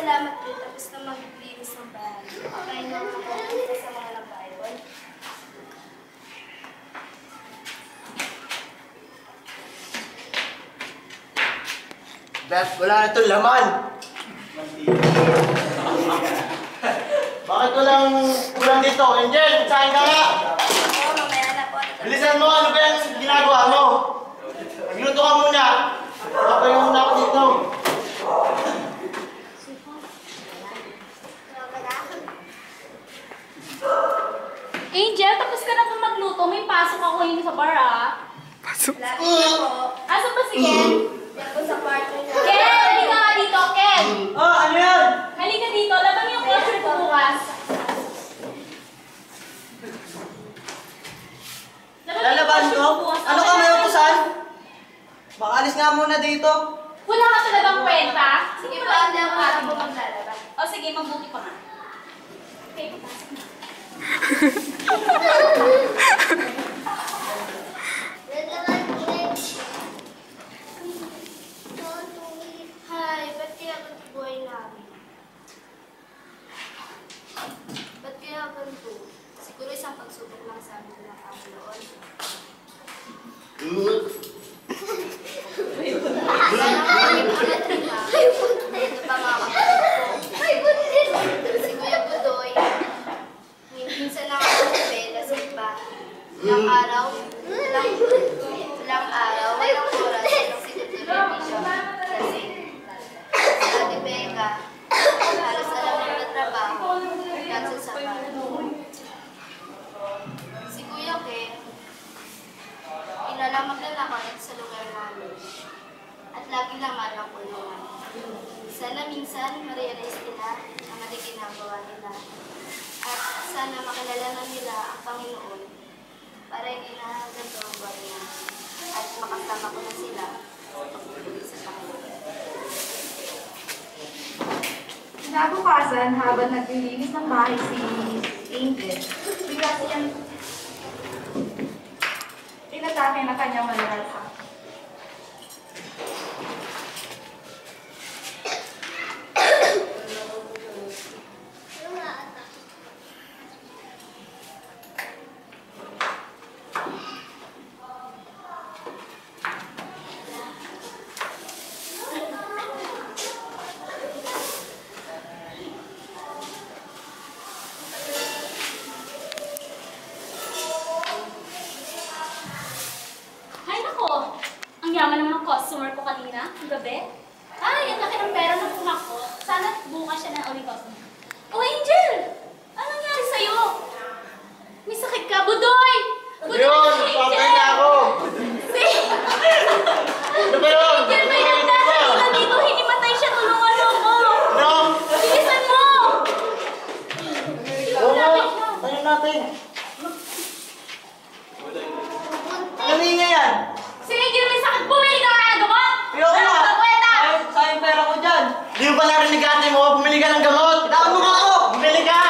salamat din. Tapos na maglinis ng bahay. Kain na mga sa mga nag-Bible. Beth, wala na itong laman. Bakit walang ulam dito? Angel, saan ka nga? Oo, mamaya na po. Bilisan mo, ano ba yung ginagawa mo? Magluto ka muna. Papayo muna ako dito. Angel, tapos ka na kung magluto. May pasok ako yun sa bar, ah. Pasok? Lagi po. Asa ba si Ken? Yan po sa kwarto niya. Ken, halika nga dito, Ken! Oh, ano yan? Halika dito, laban yung culture ko bukas. Lalaban ko? Ano ka, may utusan? Makaalis nga muna dito. Wala ka talagang kwenta? Sige pa, hindi ako ate po maglalaban. O sige, mabuti pa nga. Okay, papasok na. Hi, ba't kaya ganito buhay namin? Ba't kaya ganito? Siguro isang pagsubok lang sa amin ng Panginoon. Sana kami ulit nila. Ito pa mga kapatid ko. Si Kuya Budoy. Minsan lang ako sa lasing pa. Ilang araw, walang oras, walang sigot na television. Lasing. Si Ate Becca, halos alam na yung trabaho. Cancel sa bahay. Si Kuya Ken, inalamak na nakalit sa lugar namin. At lagi naman ang kulungan. Sana minsan ma-realize nila ang mali ginagawa nila. At sana makilala na nila ang Panginoon para hindi na ganito ang buhay niya. At makasama ko na sila pagpupuli sa Panginoon. Kinabukasan, habang naglilinis ng bahay si Angel, bigla siyang inatake na kanyang malarasa. Ang yaman naman ng customer ko kanina, ang gabi. Ay, ang laki ng pera ng kuha ko. Sana bukas siya na ulit ako. Oh, Angel! Anong nangyari sa'yo? May sakit ka, Budoy! Budoy, Yun, Angel! papay na ako! Ano ba yun? Angel, may nagdadala dito. Hinimatay siya, tulungan mo ko. Ano? Bilisan mo! Oo, tayo natin. Ano nga yan? Si Angel, may sakit. Bumili ka nga ng gamot! Ayoko Wala nga. ka kwenta! Sayang pera ko dyan. Di mo ba narinig ate mo? Bumili ka ng gamot. Itaan mo nga ako. Bumili ka.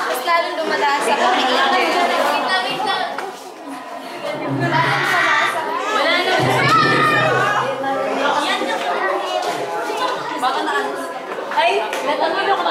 Mas lalong dumadaas sa Panginoon. Wala na. Yan na. Baka na ano. Ay, natangin ako